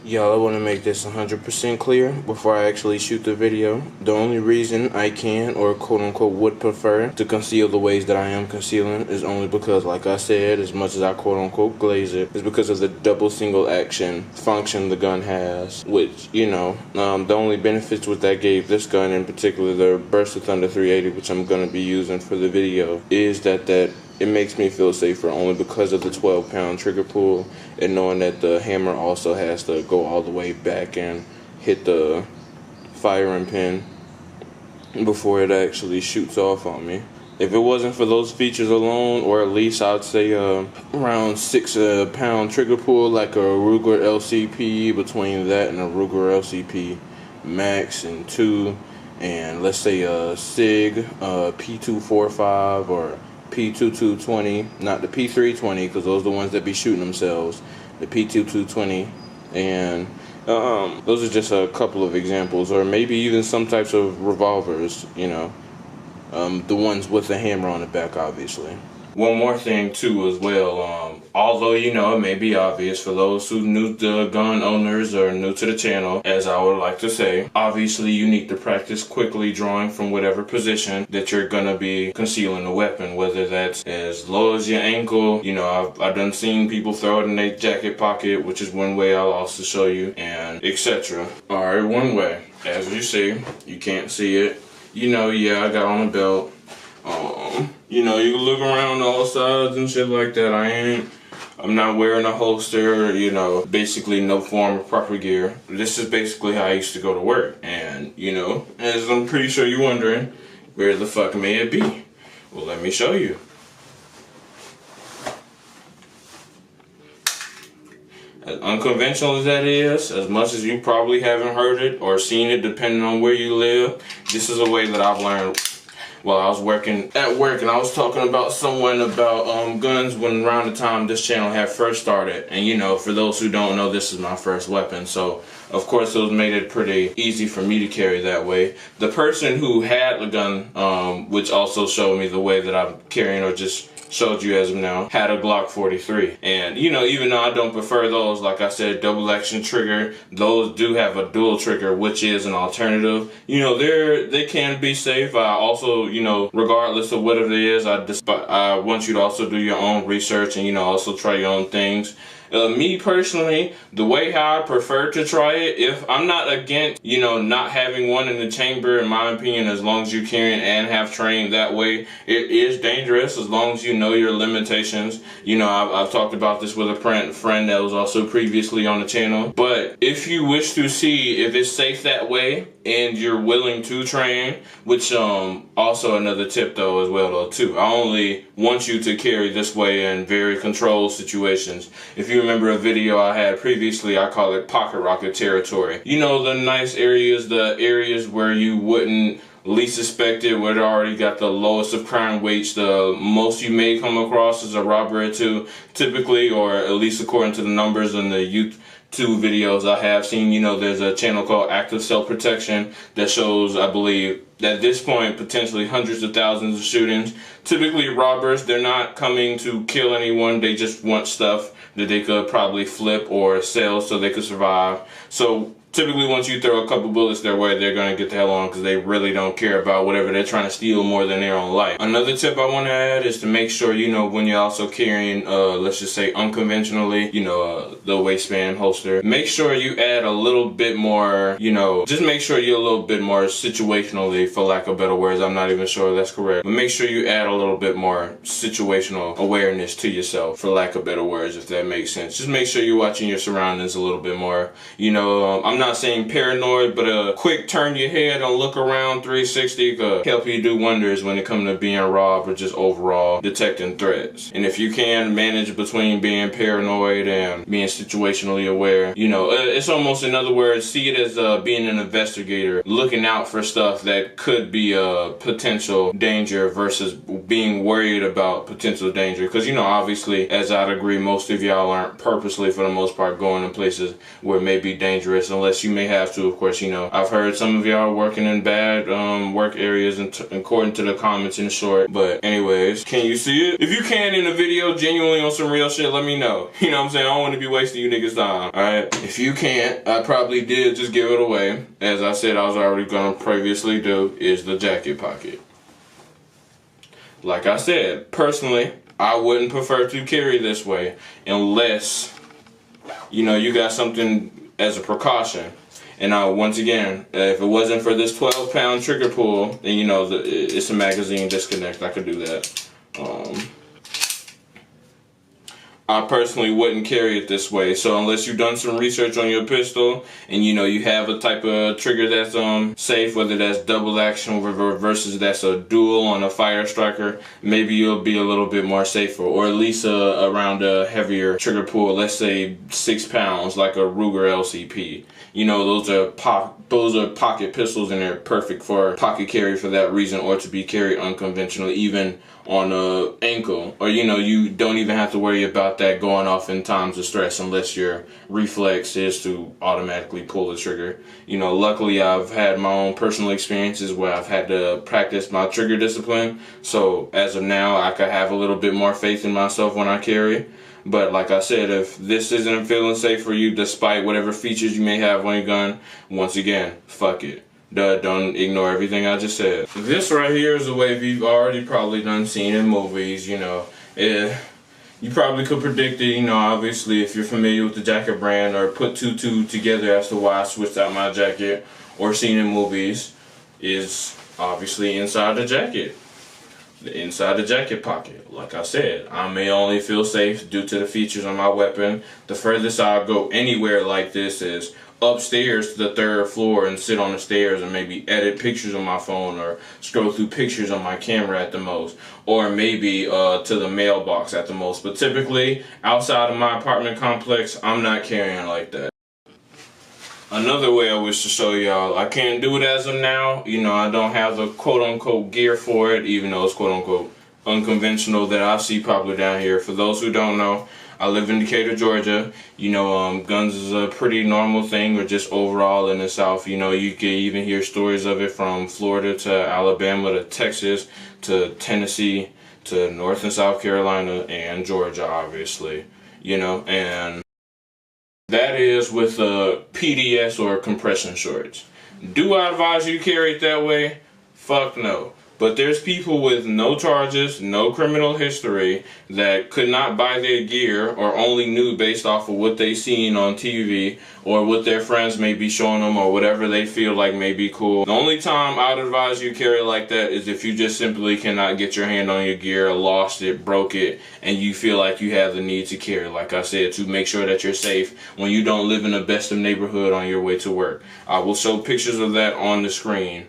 Y'all, I want to make this 100% clear before I actually shoot the video. The only reason I can, or quote-unquote would prefer, to conceal the ways that I am concealing is only because, like I said, as much as I quote-unquote glaze it, is because of the double single action function the gun has, which, you know, the only benefits with that gave this gun in particular, the Burst of Thunder 380, which I'm going to be using for the video, is that it makes me feel safer only because of the 12-pound trigger pull and knowing that the hammer also has to go all the way back and hit the firing pin before it actually shoots off on me. If it wasn't for those features alone, or at least I'd say around 6-pound trigger pull like a Ruger LCP, between that and a Ruger LCP Max and 2, and let's say a SIG P245 or P2220, not the P320, because those are the ones that be shooting themselves, the P2220, and those are just a couple of examples, or maybe even some types of revolvers, you know, the ones with the hammer on the back, obviously. One more thing too as well, although, you know, it may be obvious for those who new to gun owners or new to the channel, as I would like to say, obviously you need to practice quickly drawing from whatever position that you're gonna be concealing the weapon, whether that's as low as your ankle. You know, I've done seen people throw it in their jacket pocket, which is one way I'll also show you, and etc. Alright, one way, as you see, you can't see it. You know, yeah, I got on a belt. You know, you can look around all sides and shit like that. I'm not wearing a holster, you know, basically no form of proper gear. This is basically how I used to go to work. And, you know, as I'm pretty sure you're wondering, where the fuck may it be? Well, let me show you. As unconventional as that is, as much as you probably haven't heard it or seen it depending on where you live, this is a way that I've learned while I was working at work, and I was talking about someone about guns when around the time this channel had first started. And you know, for those who don't know, this is my first weapon, so of course it made it pretty easy for me to carry that way. The person who had the gun, which also showed me the way that I'm carrying, or just showed you as of now, had a Glock 43. And you know, even though I don't prefer those, like I said, double action trigger, those do have a dual trigger, which is an alternative. You know, they can be safe. I also, you know, regardless of what it is, I want you to also do your own research and, you know, also try your own things. Me personally, the way how I prefer to try it, if I'm not against, you know, not having one in the chamber, in my opinion, as long as you can and have trained that way, it is dangerous as long as you know your limitations. You know, I've talked about this with a friend that was also previously on the channel. But if you wish to see if it's safe that way and you're willing to train, which also another tip though as well though too, I only want you to carry this way in very controlled situations. If you remember a video I had previously, I call it pocket rocket territory. You know, the nice areas, the areas where you wouldn't least suspect it, where it already got the lowest of crime weights. The most you may come across is a robber or two, typically, or at least according to the numbers in the YouTube videos I have seen. You know, there's a channel called Active Self-Protection that shows, I believe, at this point, potentially hundreds of thousands of shootings. Typically robbers, they're not coming to kill anyone, they just want stuff that they could probably flip or sell so they could survive. So typically once you throw a couple bullets their way, they're going to get the hell on because they really don't care about whatever they're trying to steal more than their own life. Another tip I want to add is to make sure, you know, when you're also carrying, let's just say unconventionally, you know, the waistband holster, make sure you add a little bit more, you know, just make sure you're a little bit more situationally, for lack of better words, I'm not even sure that's correct, but make sure you add a little bit more situational awareness to yourself, for lack of better words, if that makes sense. Just make sure you're watching your surroundings a little bit more. You know, I'm not saying paranoid, but a quick turn your head and look around 360 could help you do wonders when it comes to being robbed or just overall detecting threats. And if you can manage between being paranoid and being situationally aware, you know, it's almost, in other words, see it as being an investigator, looking out for stuff that could be a potential danger versus being worried about potential danger. Because, you know, obviously, as I'd agree, most of y'all aren't purposely, for the most part, going in places where it may be dangerous, unless unless you may have to, of course. You know, I've heard some of y'all working in bad work areas, and according to the comments in short. But anyways, can you see it? If you can in a video, genuinely on some real shit, let me know. You know what I'm saying? I don't want to be wasting you niggas' time. Alright? If you can't, I probably did just give it away. As I said, I was already gonna previously do, is the jacket pocket. Like I said, personally, I wouldn't prefer to carry this way unless, you know, you got something as a precaution. And now, once again, if it wasn't for this 12-pound trigger pull, then, you know, it's a magazine disconnect. I could do that. I personally wouldn't carry it this way. So unless you've done some research on your pistol and you know you have a type of trigger that's safe, whether that's double action versus that's a dual on a fire striker, maybe you'll be a little bit more safer, or at least around a heavier trigger pull, let's say 6 pounds, like a Ruger LCP. You know, those are pocket pistols, and they're perfect for pocket carry for that reason, or to be carried unconventionally, even on a ankle. Or, you know, you don't even have to worry about that going off in times of stress unless your reflex is to automatically pull the trigger. You know, luckily I've had my own personal experiences where I've had to practice my trigger discipline. So as of now, I could have a little bit more faith in myself when I carry. But like I said, if this isn't feeling safe for you, despite whatever features you may have on your gun, once again, fuck it. Don't ignore everything I just said. This right here is a wave you've already probably done seen in movies, you know. You probably could predict it, you know, obviously, if you're familiar with the jacket brand, or put two together as to why I switched out my jacket, or seen in movies, is obviously inside the jacket. Inside the jacket pocket. Like I said, I may only feel safe due to the features on my weapon. The furthest I'll go anywhere like this is upstairs to the 3rd floor and sit on the stairs and maybe edit pictures on my phone or scroll through pictures on my camera at the most, or maybe to the mailbox at the most. But typically outside of my apartment complex, I'm not carrying like that. Another way I wish to show y'all, I can't do it as of now. You know, I don't have the quote-unquote gear for it, even though it's quote-unquote unconventional that I see popular down here. For those who don't know, I live in Decatur, Georgia. You know, guns is a pretty normal thing, or just overall in the South. You know, you can even hear stories of it from Florida to Alabama to Texas to Tennessee to North and South Carolina and Georgia, obviously. You know, and that is with PDS or compression shorts. Do I advise you carry it that way? Fuck no. But there's people with no charges, no criminal history, that could not buy their gear, or only knew based off of what they seen on TV or what their friends may be showing them, or whatever they feel like may be cool. The only time I'd advise you carry like that is if you just simply cannot get your hand on your gear, lost it, broke it, and you feel like you have the need to carry, like I said, to make sure that you're safe when you don't live in the best of neighborhood on your way to work. I will show pictures of that on the screen.